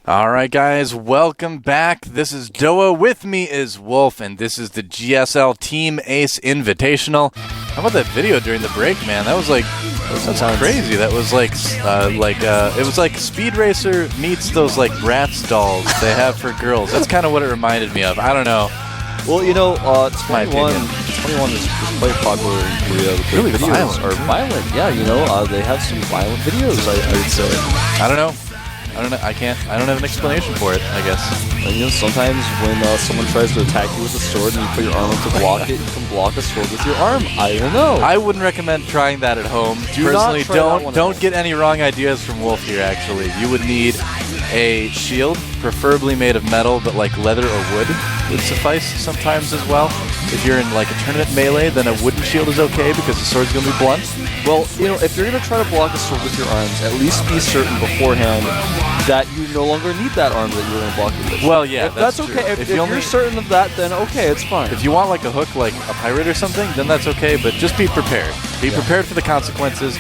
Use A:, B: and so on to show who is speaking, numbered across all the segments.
A: All right, guys, welcome back. This is Doa. With me is Wolf, and this is the GSL Team Ace Invitational. How about that video during the break, man? That was that's crazy. That was it was like Speed Racer meets those like Bratz dolls they have for girls. That's kind of what it reminded me of. I don't know.
B: Well, you know, 21 is quite popular in Korea.
A: Really
B: videos are violent. Yeah, you know, they have some violent videos, I would say.
A: I don't know. I don't have an explanation for it, I guess.
B: And, you know, sometimes when someone tries to attack you with a sword and you put your arm up to block it, you can block a sword with your arm. I don't know.
A: I wouldn't recommend trying that at home. Personally, don't get any wrong ideas from Wolf here, actually. You would need a shield, preferably made of metal, but like leather or wood would suffice sometimes as well. If you're in like a tournament melee, then a wooden shield is okay because the sword's going to be blunt.
B: Well, you know, if you're going to try to block a sword with your arms, at least be certain beforehand that you no longer need that arm that you're going to block it with.
A: Well, yeah, that's
B: okay. If you're certain of that, then okay, it's fine.
A: If you want like a hook like a pirate or something, then that's okay, but just be prepared. Be prepared for the consequences.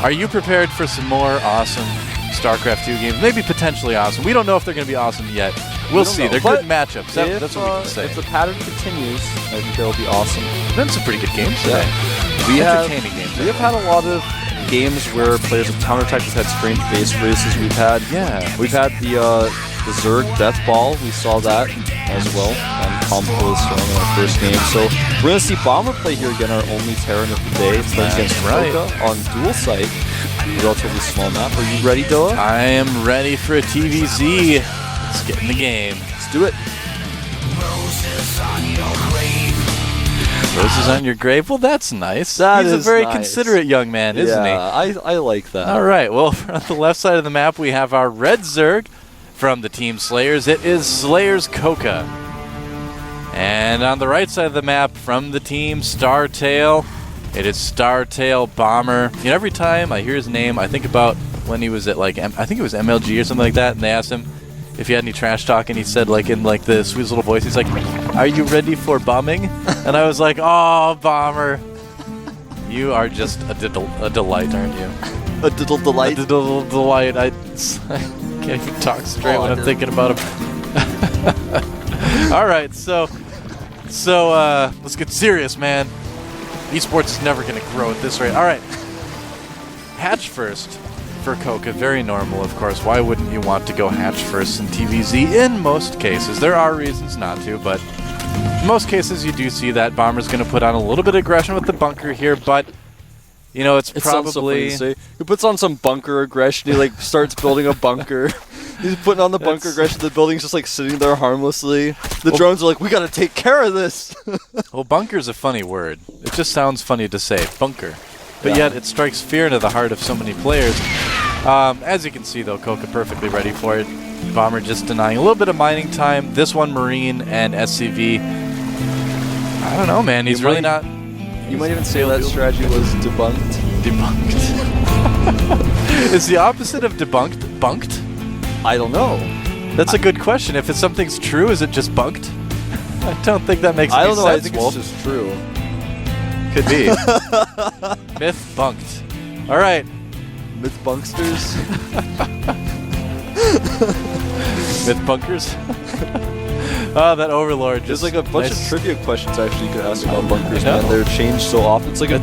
A: Are you prepared for some more awesome StarCraft 2 games? Maybe potentially awesome. We don't know if they're going to be awesome yet. We'll see. They're good matchups. That's what we can say.
B: If the pattern continues, I think they'll be awesome.
A: We've done some pretty good games today.
B: Entertaining games. We have had a lot of games where players have counterattacked. We've had strange base races. We've had the Zerg Death Ball. We saw that as well. And Compost in our first game. So we're going to see Bomber play here again, our only Terran of the day. Plays against CoCa on dual site. A relatively small map. Are you ready, Doa?
A: I am ready for a TVZ. Let's get in the game.
B: Let's do it.
A: Roses on your grave? Well, that's nice. He's a very considerate young man, isn't he?
B: Yeah, I like that.
A: All right. Well, on the left side of the map, we have our red Zerg from the Team Slayers. It is Slayers CoCa. And on the right side of the map, from the Team Startail, it is Startail Bomber. You know, every time I hear his name, I think about when he was at, like, I think it was MLG or something like that, and they asked him if he had any trash talk, and he said, like, in, like, the sweetest little voice, he's like, "Are you ready for bombing?" And I was like, "Oh, Bomber, you are just a delight, aren't you?"
B: A diddle delight?
A: A diddle delight. I can't even talk straight when I'm thinking about him. All right, so let's get serious, man. Esports is never going to grow at this rate. All right. Hatch first for CoCa. Very normal, of course. Why wouldn't you want to go hatch first in TVZ? In most cases. There are reasons not to, but in most cases you do see that Bomber's going to put on a little bit of aggression with the bunker here, but you know, it's probably...
B: So he puts on some bunker aggression. He like starts building a bunker. He's putting on the bunker aggression. The building's just like sitting there harmlessly. The drones are like, "We got to take care of this."
A: Well, bunker's a funny word. It just sounds funny to say, bunker. But yet it strikes fear into the heart of so many players. As you can see, though, CoCa perfectly ready for it. Bomber just denying a little bit of mining time. This one, Marine and SCV. I don't know, man. He's really not...
B: You might even say that strategy was debunked.
A: Debunked. Is the opposite of debunked bunked?
B: I don't know.
A: That's a good question. If something's true, is it just bunked? I don't think that makes any sense,
B: I think
A: Wolf.
B: it's just true.
A: Could be. Myth bunked. All right.
B: Myth bunksters.
A: Myth bunkers. Oh, that Overlord.
B: There's like a bunch of trivia questions actually you could ask about bunkers, man. They're changed so often. It's like in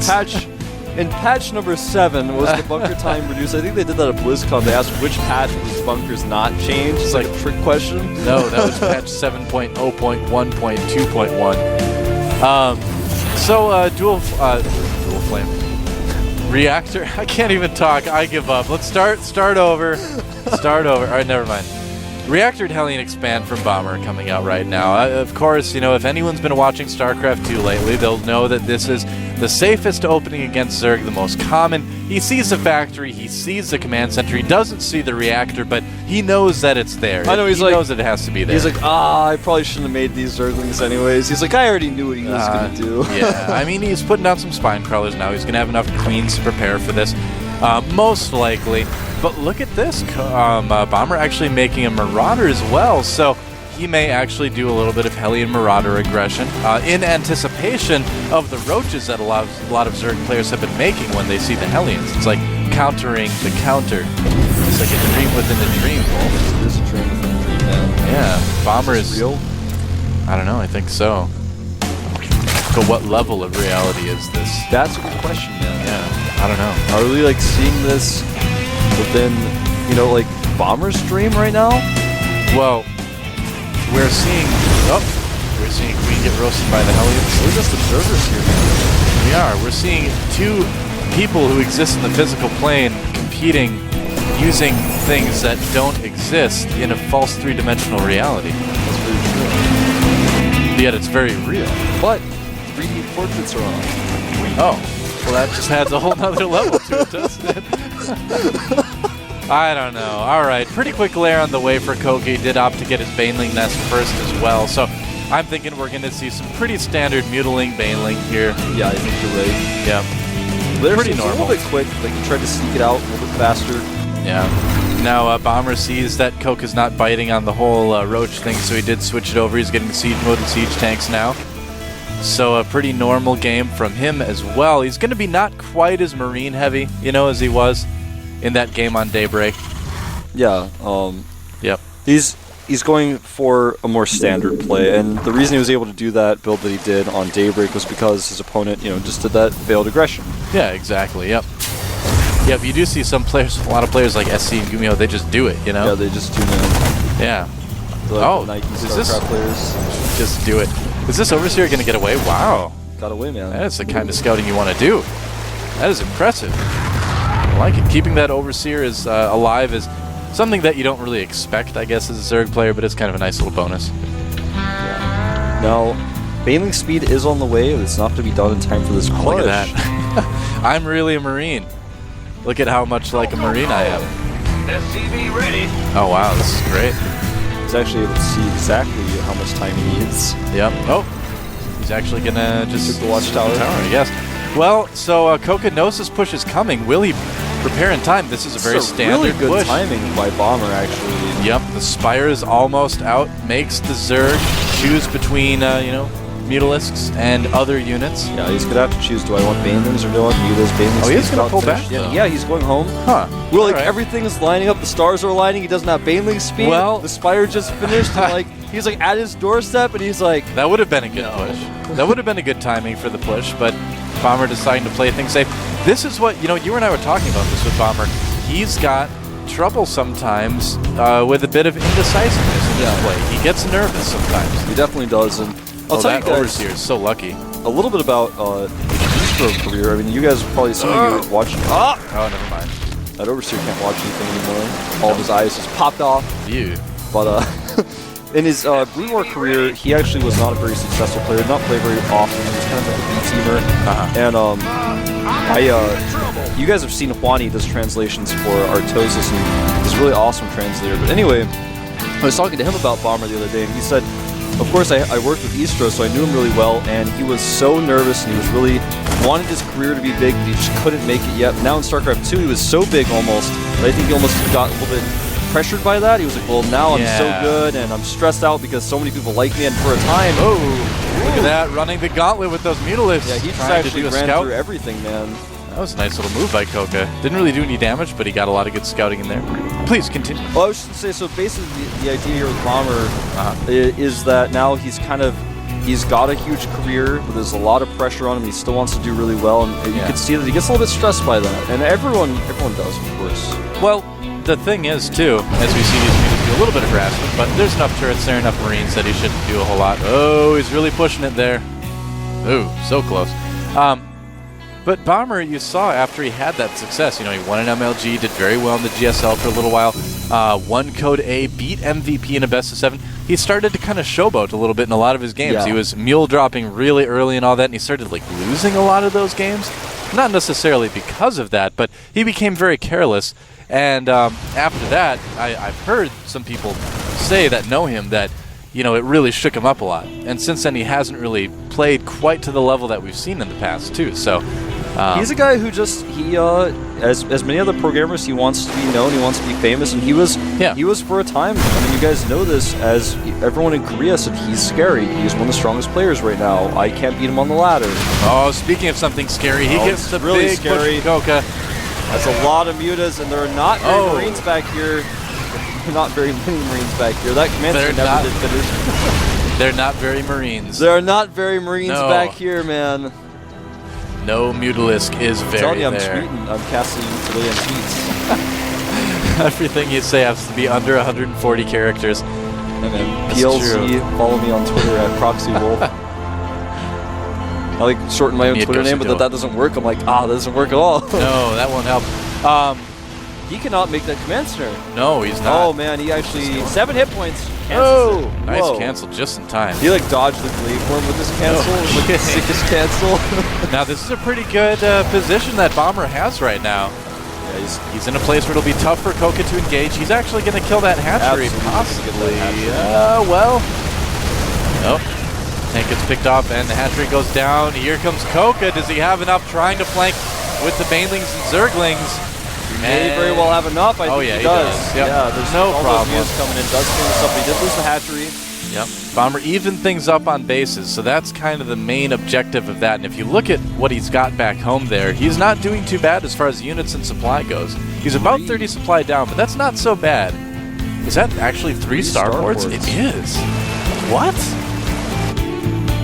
B: patch number 7 was the bunker time reduced. I think they did that at BlizzCon. They asked which patch was bunkers not changed. It's like a trick question.
A: No, that was patch 7.0.1.2.1. Dual flame. Reactor. I can't even talk. I give up. Let's start over. Start over. All right, never mind. Reactor and Hellion Expand from Bomber coming out right now. Of course, you know, if anyone's been watching StarCraft 2 lately, they'll know that this is the safest opening against Zerg, the most common. He sees the factory, he sees the command center, he doesn't see the reactor, but he knows that it's there.
B: I know, he
A: knows that it has to be there.
B: He's like, I probably shouldn't have made these Zerglings anyways. He's like, I already knew what he was going to do.
A: Yeah, I mean, he's putting down some spine crawlers now. He's going to have enough queens to prepare for this, most likely. But look at this, Bomber actually making a Marauder as well, so he may actually do a little bit of Hellion Marauder aggression in anticipation of the roaches that a lot of Zerg players have been making when they see the Hellions. It's like countering the counter. It's like a dream within a dream, Wolf.
B: It is a dream within
A: Yeah, Bomber is
B: real.
A: I don't know. I think so. But what level of reality is this?
B: That's a good question, man.
A: Yeah, I don't know.
B: Are we like seeing this within, you know, like Bomber's dream right now?
A: Well, we're seeing Queen get roasted by the Hellions.
B: We're just observers here, man.
A: We are. We're seeing two people who exist in the physical plane competing using things that don't exist in a false three-dimensional reality.
B: That's very true.
A: Yet it's very real.
B: But 3D portraits are on.
A: Oh, well that just adds a whole nother level to it, doesn't it? I don't know. All right, pretty quick lair on the way for CoCa. He did opt to get his Baneling Nest first as well. So I'm thinking we're going to see some pretty standard Mutiling Baneling here.
B: Yeah, I think you're right.
A: Yeah.
B: They're
A: pretty normal.
B: A little bit quick. They can try to sneak it out a little bit faster.
A: Yeah. Now Bomber sees that CoCa's not biting on the whole Roach thing, so he did switch it over. He's getting Siege Mode and Siege Tanks now. So a pretty normal game from him as well. He's going to be not quite as Marine heavy, you know, as he was in that game on Daybreak.
B: Yeah.
A: Yep.
B: He's going for a more standard play, and the reason he was able to do that build that he did on Daybreak was because his opponent, you know, just did that veiled aggression.
A: Yeah, exactly. Yep. Yep. You do see some players, a lot of players like SC and Gumio, they just do it, you know.
B: Yeah, they just do it.
A: Yeah.
B: Like
A: oh,
B: Nike
A: is this
B: StarCraft players?
A: Just do it? Is this Overseer going to get away? Wow.
B: Got away, man.
A: That is the kind of scouting you want to do. That is impressive. I like it. Keeping that Overseer is alive is something that you don't really expect, I guess, as a Zerg player, but it's kind of a nice little bonus.
B: Yeah. Now, Baneling speed is on the way, but it's not going to be done in time for this push.
A: Look at that. I'm really a Marine. Look at how much like a Marine I am.
C: SCV ready.
A: Oh, wow. This is great.
B: He's actually able to see exactly how much time he needs.
A: Yep. Oh, he's actually going to just
B: took the watchtower.
A: Yes. Well, so CoCa knows this push is coming. Will he prepare in time? This is a very standard
B: really good
A: push.
B: timing by Bomber, actually.
A: Yep, the Spire is almost out. Makes the Zerg choose between, you know, Mutalisks and other units.
B: Yeah, he's going to have to choose, do I want Banelings or do I want Mutas? Banelings.
A: Oh, he is going to pull back?
B: Yeah, he's going home.
A: Huh.
B: Well, like,
A: right.
B: everything is lining up. The stars are aligning. He doesn't have Baneling speed.
A: Well,
B: the Spire just finished. And, like, he's, like, at his doorstep, and he's like...
A: That would have been a good push. That would have been a good timing for the push, but Bomber deciding to play things safe. This is what, you know, you and I were talking about this with Bomber. He's got trouble sometimes with a bit of indecisiveness in his play. He gets nervous sometimes.
B: He definitely does, and I'll tell you guys,
A: Overseer is so lucky.
B: A little bit about his pro career. I mean, you guys probably, some of you watching.
A: Oh, never mind.
B: That Overseer can't watch anything anymore. All of his eyes just popped off.
A: You.
B: But in his Blue War career, he actually was not a very successful player. Did not play very often. He was kind of like a B-teamer. And you guys have seen Juani does translations for Artosis, and he's a really awesome translator. But anyway, I was talking to him about Bomber the other day, and he said, of course, I worked with Istro, so I knew him really well, and he was so nervous, and he was really wanted his career to be big, but he just couldn't make it yet. Now in StarCraft 2, he was so big almost, that I think he almost got a little bit pressured by that. He was like, well, now I'm so good, and I'm stressed out because so many people like me, and for a time...
A: Look at that, running the gauntlet with those Mutalisks.
B: Yeah, he just
A: trying
B: actually
A: to do a
B: ran
A: scout.
B: through everything, man.
A: That was a nice little move by CoCa. Didn't really do any damage, but he got a lot of good scouting in there. Please continue.
B: Well, I was just going to say, so basically the idea here with Bomber is that now he's got a huge career, but there's a lot of pressure on him. He still wants to do really well, and you can see that he gets a little bit stressed by that. And everyone does, of course.
A: Well, the thing is, too, as we see these units do a little bit of harassment, but there's enough turrets there, enough Marines that he shouldn't do a whole lot. Oh, he's really pushing it there. Ooh, so close. But Bomber, you saw after he had that success, you know, he won an MLG, did very well in the GSL for a little while, won Code A, beat MVP in a best of 7. He started to kind of showboat a little bit in a lot of his games.
B: Yeah.
A: He was mule dropping really early and all that, and he started like losing a lot of those games. Not necessarily because of that, but he became very careless. And after that, I've heard some people say that know him that, you know, it really shook him up a lot. And since then, he hasn't really played quite to the level that we've seen in the past, too. So
B: he's a guy who just, as many other programmers, he wants to be known, he wants to be famous, and he was for a time, I mean, you guys know this, as everyone in Korea said, he's scary. He's one of the strongest players right now. I can't beat him on the ladder.
A: Oh, speaking of something scary, he gets the
B: really
A: big push from CoCa.
B: That's a lot of mutas, and there are not many Marines back here. not very many Marines back here. That commander never did finish.
A: They're not very Marines.
B: There are not very Marines back here, man.
A: No Mutalisk is very
B: I'm telling you,
A: there.
B: I'm casting civilian tweets.
A: Everything you say has to be under 140 characters.
B: And then PLC, follow me on Twitter at ProxyWolf. I like shorten my own Twitter name, but that doesn't work. I'm like, that doesn't work at all.
A: No, that won't help.
B: He cannot make that command center.
A: No, he's not.
B: Oh man, he actually 7 hit points.
A: Oh, nice cancel just in time.
B: He like dodged the blade form with this cancel. Like the sickest cancel.
A: Now this is a pretty good position that Bomber has right now. Yeah, he's in a place where it'll be tough for CoCa to engage. He's actually going to kill that hatchery, possibly. Well, nope. Tank gets picked off, and the hatchery goes down. Here comes CoCa. Does he have enough trying to flank with the Banelings and Zerglings?
B: He may very well have enough. I think he does.
A: Yep.
B: Yeah, there's
A: no
B: all
A: problem.
B: Those coming in. Does clean this up. He did lose the hatchery.
A: Yep. Bomber even things up on bases, so that's kind of the main objective of that. And if you look at what he's got back home there, he's not doing too bad as far as units and supply goes. He's about 30 supply down, but that's not so bad. Is that actually 3 starports? It is. What?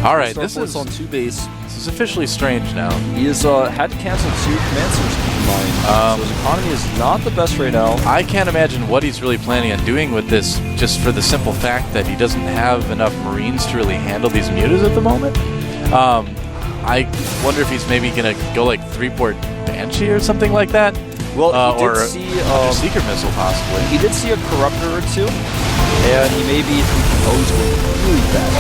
A: All right, this is
B: on 2 base.
A: This is officially strange now.
B: He has had to cancel 2 command centers, keep in mind. So his economy is not the best right now.
A: I can't imagine what he's really planning on doing with this, just for the simple fact that he doesn't have enough Marines to really handle these mutas at the moment. I wonder if he's maybe going to go like 3-port Banshee or something like that.
B: Well, he
A: or
B: did see
A: a Seeker Missile, possibly.
B: He did see a Corruptor or 2, and he may be thinking, he's going really fast.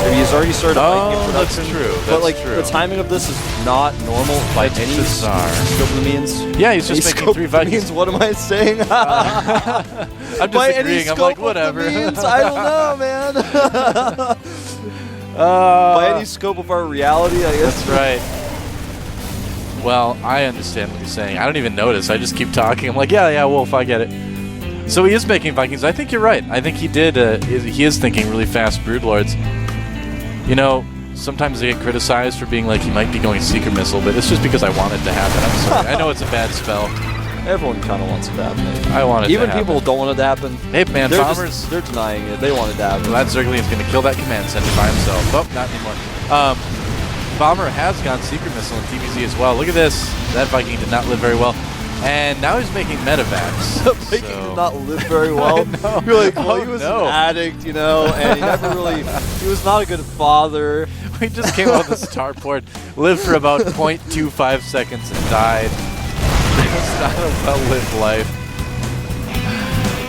B: He's already started Viking production.
A: That's true.
B: But like the timing of this is not normal by any scope of the means.
A: Yeah, he's just making 3 Vikings.
B: What am I saying?
A: I'm just agreeing. I'm like, whatever.
B: I don't know, man. By any scope of our reality, I guess.
A: That's right. Well, I understand what he's saying. I don't even notice. I just keep talking. I'm like, yeah, Wolf, I get it. So he is making Vikings. I think you're right. I think he did. He is thinking really fast Broodlords. You know, sometimes they get criticized for being like he might be going Seeker Missile, but it's just because I want it to happen. I'm sorry. I know it's a bad spell.
B: Everyone kind of wants it to happen.
A: I want it
B: Even
A: to happen.
B: people don't want it to happen.
A: Hey, man, Bombers.
B: They're denying it. They want it to happen.
A: Well, that Zergling is going to kill that command center by himself. Oh, not anymore. Bomber has gone Seeker Missile in TVZ as well. Look at this. That Viking did not live very well. And now he's making medevacs.
B: The Viking did not live very well. You're like, well, he was an addict, you know, and he never really, he was not a good father.
A: We just came out of the starport, lived for about 0.25 seconds and died. It was not a well-lived life.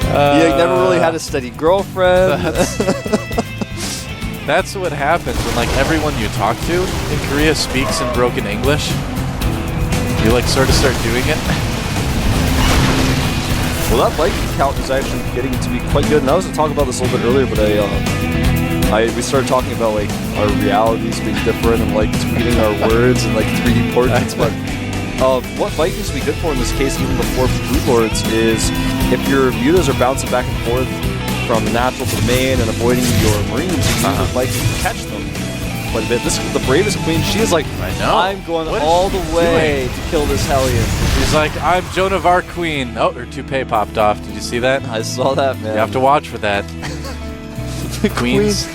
B: He never really had a steady girlfriend.
A: That's what happens when like everyone you talk to in Korea speaks in broken English. You like sort of start doing it.
B: Well, that Viking count is actually getting to be quite good. And I was going to talk about this a little bit earlier, but we started talking about like our realities being different and like tweeting our words and like 3D portraits. But what Vikings would be good for in this case, even before Broodlords, is if your mutas are bouncing back and forth from the natural to the main and avoiding your Marines, you can use the Vikings to catch them quite a bit. This is the bravest queen. She is like, I'm going all the way to kill this Hellion.
A: She's like, I'm Joan of Arc queen. Oh, her toupee popped off. Did you see that?
B: I saw that, man.
A: You have to watch for that. Queens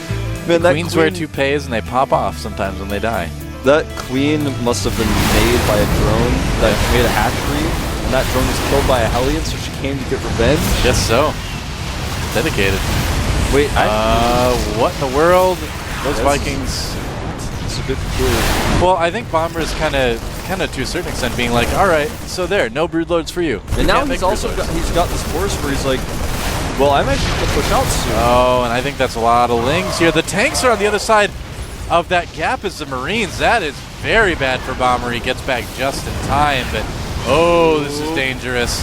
A: wear toupees and they pop off sometimes when they die.
B: That queen must have been made by a drone that made a hatchery, and that drone was killed by a Hellion, so she came to get revenge.
A: Yes, so. Dedicated.
B: Wait,
A: what in the world? Those Vikings.
B: It's a bit peculiar.
A: Well, I think Bomber is kind of to a certain extent being like, all right, so there, no Broodlords for you.
B: And now he's also got this force where he's like, well, I'm actually going to push out soon.
A: Oh, and I think that's a lot of lings here. The tanks are on the other side of that gap as the Marines. That is very bad for Bomber. He gets back just in time, but this is dangerous.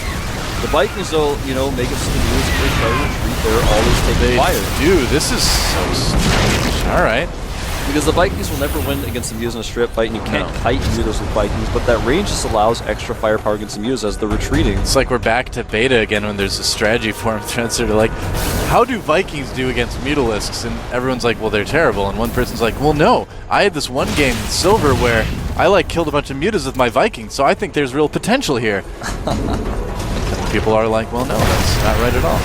B: The Vikings, though, you know, make it so the mules if they try to retreat, they're always taking fire.
A: Dude, this is so strange. All right.
B: Because the Vikings will never win against the mules in a strip fight, and you can't kite mules with Vikings, but that range just allows extra firepower against the mules as they're retreating.
A: It's like we're back to beta again when there's a strategy forum threads that are like, how do Vikings do against Mutalisks? And everyone's like, well, they're terrible. And one person's like, well, no, I had this one game in Silver where I killed a bunch of mutas with my Vikings, so I think there's real potential here. people are like, well, no, that's not right at all.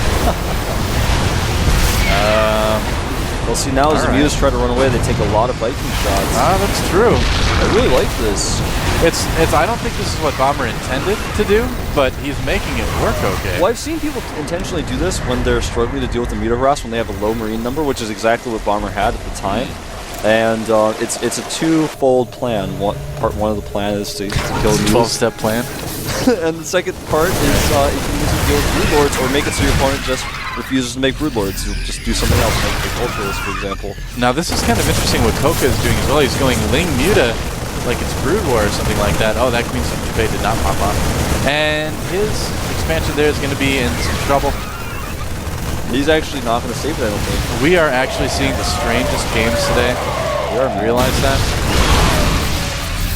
B: Well, see, now as the Mutas try to run away, they take a lot of Viking shots.
A: That's true.
B: I really like this.
A: It's. I don't think this is what Bomber intended to do, but he's making it work okay.
B: Well, I've seen people intentionally do this when they're struggling to deal with the Muta harass when they have a low Marine number, which is exactly what Bomber had at the time. And it's a two-fold plan. Part one of the plan is to kill Mutas.
A: 12-step plan.
B: And the second part is you can use it to deal with Brood Lords, or make it so your opponent just refuses to make Brood Lords. You'll just do something else, like Ultras, for example.
A: Now this is kind of interesting what CoCa is doing as well. He's going Ling Muta like it's Brood War or something like that. Oh, that Queen Fade did not pop off. And his expansion there is going to be in some trouble.
B: He's actually not going to save it, I don't think.
A: We are actually seeing the strangest games today. You realize that?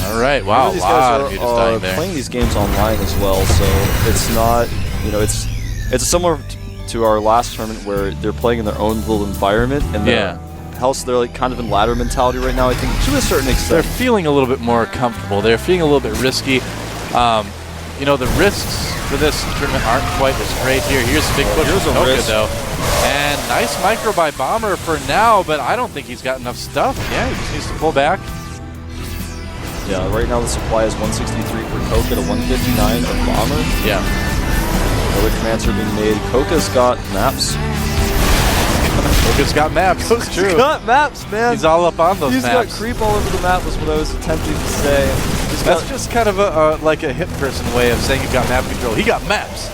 A: All right, wow,
B: these
A: wow,
B: guys are playing these games online as well, so it's not, it's similar to our last tournament where they're playing in their own little environment, and they're like kind of in ladder mentality right now, I think, to a certain extent.
A: They're feeling a little bit more comfortable. They're feeling a little bit risky. The risks for this tournament aren't quite as great here. Here's a big push from CoCa, though. And nice micro by Bomber for now, but I don't think he's got enough stuff. Yeah, he just needs to pull back.
B: Yeah, right now the supply is 163 for CoCa to 159 for Bomber.
A: Yeah.
B: Other commands are being made. CoCa's got maps.
A: CoCa's got maps. That's true.
B: He's got maps, man.
A: He's all up on those maps.
B: He's got creep all over the map was what I was attempting to say.
A: That's just kind of like a hip person way of saying you've got map control. He got maps.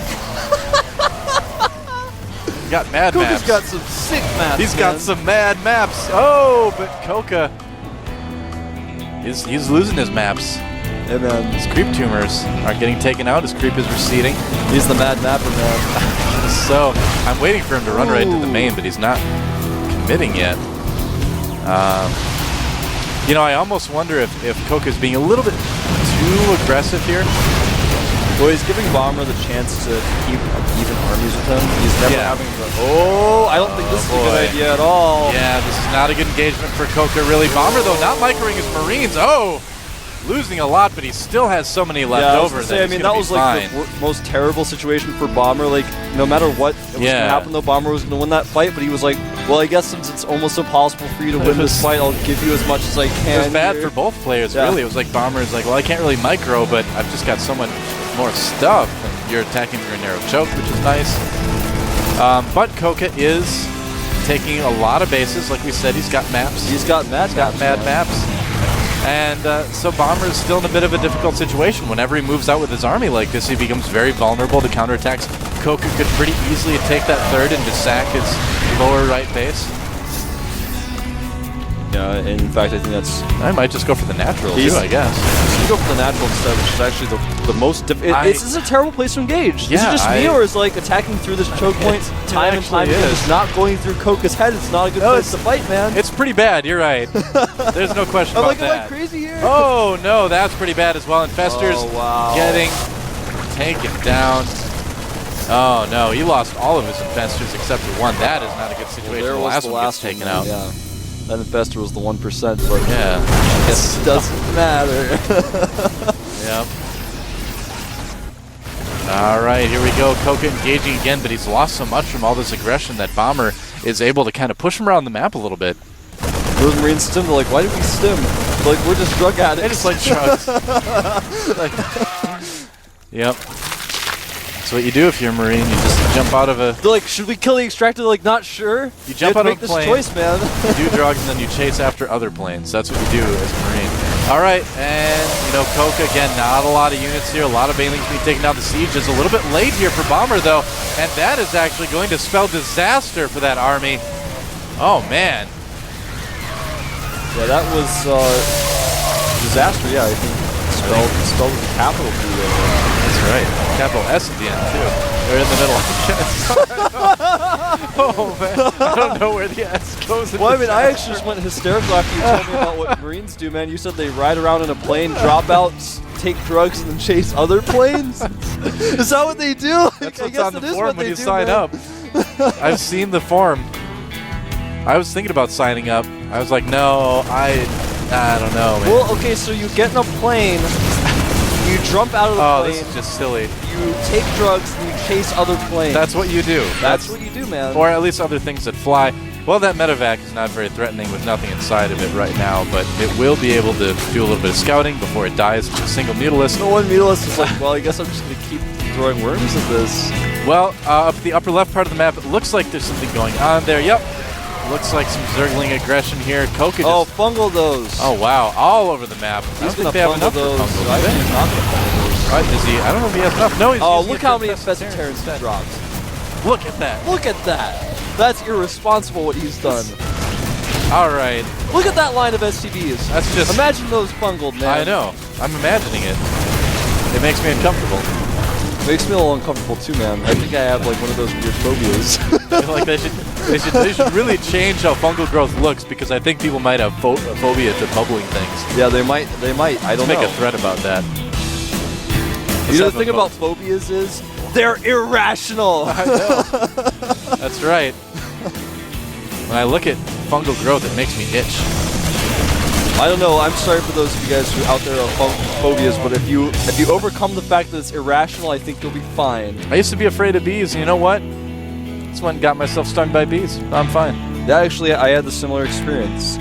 A: He got mad maps.
B: CoCa's got some sick maps.
A: He's got some mad maps. Oh, but CoCa, he's losing his maps.
B: Hey, man.
A: His creep tumors are getting taken out. His creep is receding.
B: He's the mad mapper, man.
A: So I'm waiting for him to run right to the main, but he's not committing yet. I almost wonder if CoCa's being a little bit too aggressive here.
B: Well, he's giving Bomber the chance to keep even armies with him. He's never having to... Oh, I don't think this is a good idea at all.
A: Yeah, this is not a good engagement for CoCa, really. Bomber, though, not microing his Marines. Oh! Losing a lot, but he still has so many left over.
B: That was like the most terrible situation for Bomber. Like, no matter what was going to happen, though, Bomber was going to win that fight, but he was like, well, I guess since it's almost impossible for you to win this fight, I'll give you as much as I can.
A: It was bad for both players, really. It was like Bomber is like, well, I can't really micro, but I've just got so much more stuff, and you're attacking through a narrow choke, which is nice. But CoCa is taking a lot of bases. Like we said, he's got maps.
B: He's got mad
A: maps. And so Bomber is still in a bit of a difficult situation. Whenever he moves out with his army like this, he becomes very vulnerable to counterattacks. CoCa could pretty easily take that third and just sack his lower right base.
B: Yeah, and in fact, I think that's...
A: I might just go for the natural, too, I guess.
B: You go for the natural instead, which is actually the most difficult... This is a terrible place to engage.
A: Yeah,
B: is it just me, or is like attacking through this choke point time and time again just not going through CoCa's head? It's not a good place to fight, man.
A: It's pretty bad, you're right. There's no question about that.
B: Am I crazy here?
A: Oh, no, that's pretty bad as well. Infestors getting taken down. Oh, no, he lost all of his Infestors except for one. That is not a good situation. The last one gets taken out.
B: Yeah. That Infestor was the 1%, but
A: I
B: guess it doesn't matter.
A: Yep. All right, here we go. CoCa engaging again, but he's lost so much from all this aggression that Bomber is able to kind of push him around the map a little bit.
B: Those Marines stim, they're like, why did we stim? Like, we're just drug addicts.
A: They just like drugs. Yep. That's what you do if you're a Marine. You just jump out of a...
B: They're like, should we kill the extractor? They're like, not sure.
A: You jump out of a plane.
B: Make this choice, man.
A: You do drugs and then you chase after other planes. That's what you do as a Marine. All right, and CoCa again, not a lot of units here. A lot of Banelings being taken down. The siege is a little bit late here for Bomber, though, and that is actually going to spell disaster for that army. Oh man.
B: Yeah, that was disaster. Yeah, I think spelled with the capital P there.
A: That's right. Capital S at the end, too. Or in the middle, I guess. Oh, man. I don't know where the S goes.
B: Well, I mean, I actually just went hysterical after you told me about what Marines do, man. You said they ride around in a plane, drop out, take drugs, and then chase other planes? Is that what they do?
A: That's what's on the form when you sign up. I've seen the form. I was thinking about signing up. I was like, no, I don't know, man.
B: Well, okay, so you get in a plane, You jump out of the plane.
A: This is just silly.
B: You take drugs and you chase other planes.
A: That's what you do.
B: That's what you do, man.
A: Or at least other things that fly. Well, that medevac is not very threatening with nothing inside of it right now, but it will be able to do a little bit of scouting before it dies with a single Mutalisk.
B: No one Mutalisk is like, well, I guess I'm just going to keep throwing worms at this.
A: Well, up the upper left part of the map, it looks like there's something going on there. Yep. Looks like some Zergling aggression here. CoCa just...
B: fungal those.
A: Oh, wow. All over the map. I don't think they have enough
B: those.
A: for fungal.
B: I think he's not going to fungal those.
A: Right, is he? I don't know if he has enough. No, he's using
B: look
A: it
B: how
A: for
B: many
A: Infested
B: Infested Terrans he dropped.
A: Look at that.
B: Look at that. That's irresponsible what he's done.
A: All right.
B: Look at that line of SCVs.
A: That's just...
B: Imagine those fungled, man.
A: I know. I'm imagining it. It makes me uncomfortable.
B: Makes me a little uncomfortable too, man. I think I have like one of those weird phobias.
A: I feel like they should really change how fungal growth looks, because I think people might have phobia to bubbling things.
B: Yeah, they might. I don't know.
A: Make a threat about that.
B: You know, the thing about phobias is they're irrational.
A: I know. That's right. When I look at fungal growth, it makes me itch.
B: I don't know. I'm sorry for those of you guys who out there are phobias, but if you overcome the fact that it's irrational, I think you'll be fine.
A: I used to be afraid of bees, and you know what? This one got myself stung by bees. I'm fine.
B: Yeah, actually, I had a similar experience.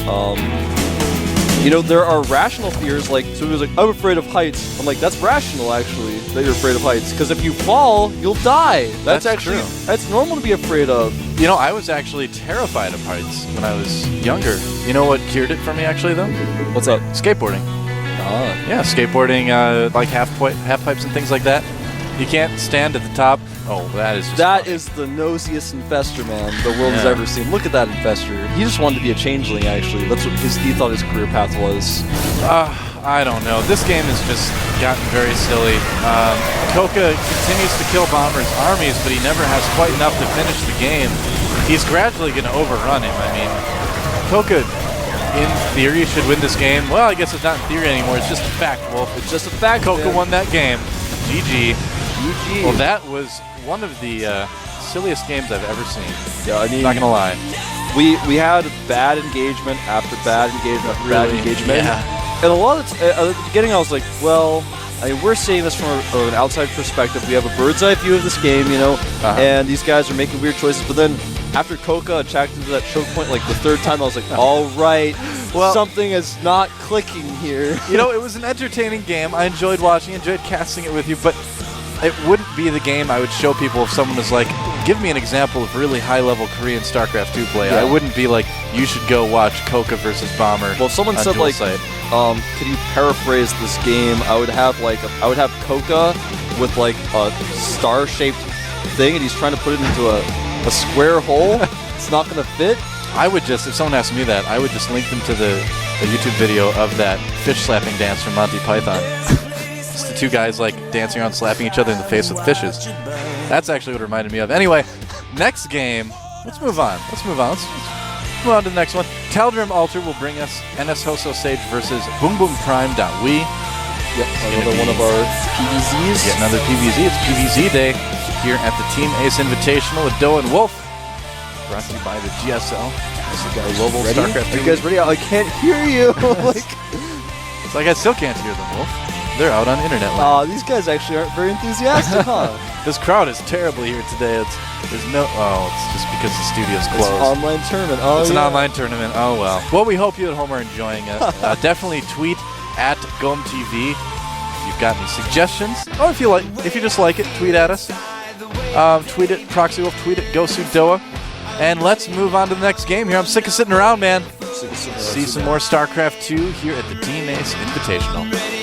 B: You know, there are rational fears, like, so he was like, I'm afraid of heights. I'm like, that's rational, actually, that you're afraid of heights. Because if you fall, you'll die. That's actually,
A: true.
B: That's normal to be afraid of.
A: You know, I was actually terrified of heights when I was younger. You know what cured it for me, actually, though?
B: What's up?
A: Skateboarding.
B: Ah.
A: Yeah, skateboarding, like half pipes and things like that. You can't stand at the top. Oh, that is just
B: That
A: funny.
B: is the nosiest infestor, man, the world has ever seen. Look at that infestor. He just wanted to be a changeling, actually. That's what he thought his career path was.
A: I don't know. This game has just gotten very silly. CoCa continues to kill Bomber's armies, but he never has quite enough to finish the game. He's gradually going to overrun him. I mean, CoCa, in theory, should win this game. Well, I guess it's not in theory anymore. It's just a fact, Wolf.
B: It's just a fact,
A: CoCa won that game. GG.
B: GG.
A: Well, that was one of the silliest games I've ever seen.
B: Yeah, I mean,
A: Not gonna lie.
B: We had bad engagement after bad engagement after bad engagement.
A: Yeah.
B: And a lot of at the beginning, I was like, well, I mean, we're seeing this from an outside perspective. We have a bird's eye view of this game, you know, and these guys are making weird choices. But then after CoCa attacked into that choke point like the third time, I was like, all right, well, something is not clicking here.
A: You know, it was an entertaining game. I enjoyed watching, enjoyed casting it with you, but it wouldn't be the game I would show people if someone was like, give me an example of really high-level Korean StarCraft 2 play.
B: Yeah.
A: I wouldn't be like, you should go watch CoCa versus Bomber.
B: Well, if someone said like, could you paraphrase this game? I would have CoCa with like a star-shaped thing, and he's trying to put it into a square hole. It's not going to fit.
A: I would just, if someone asked me that, I would just link them to a YouTube video of that fish slapping dance from Monty Python. It's the two guys like dancing around, slapping each other in the face with fishes. That's actually what it reminded me of. Anyway, next game. Let's move on. Let's move on to the next one. Taldrim Altar will bring us NS Hoso Sage versus Boom Boom Prime.we.
B: Yep, another one of our PVZs.
A: Yet another PVZ. It's PVZ Day here at the Team Ace Invitational with Doe and Wolf. Brought to you by the GSL. This is our global StarCraft 2.
B: Are you guys ready? I can't hear you.
A: It's like I still can't hear them, Wolf. They're out on internet land.
B: Aw, these guys actually aren't very enthusiastic, huh?
A: This crowd is terribly here today. It's just because the studio's closed.
B: It's an online tournament. Oh,
A: it's an online tournament. Oh well. Well, we hope you at home are enjoying it. Definitely tweet at GOMTV if you've got any suggestions, or if you just like it, tweet at us. Tweet it Proxy Wolf. Tweet it GoSudoa. And let's move on to the next game here. I'm sick of sitting around, man. See some more StarCraft 2 here at the Team Ace Invitational.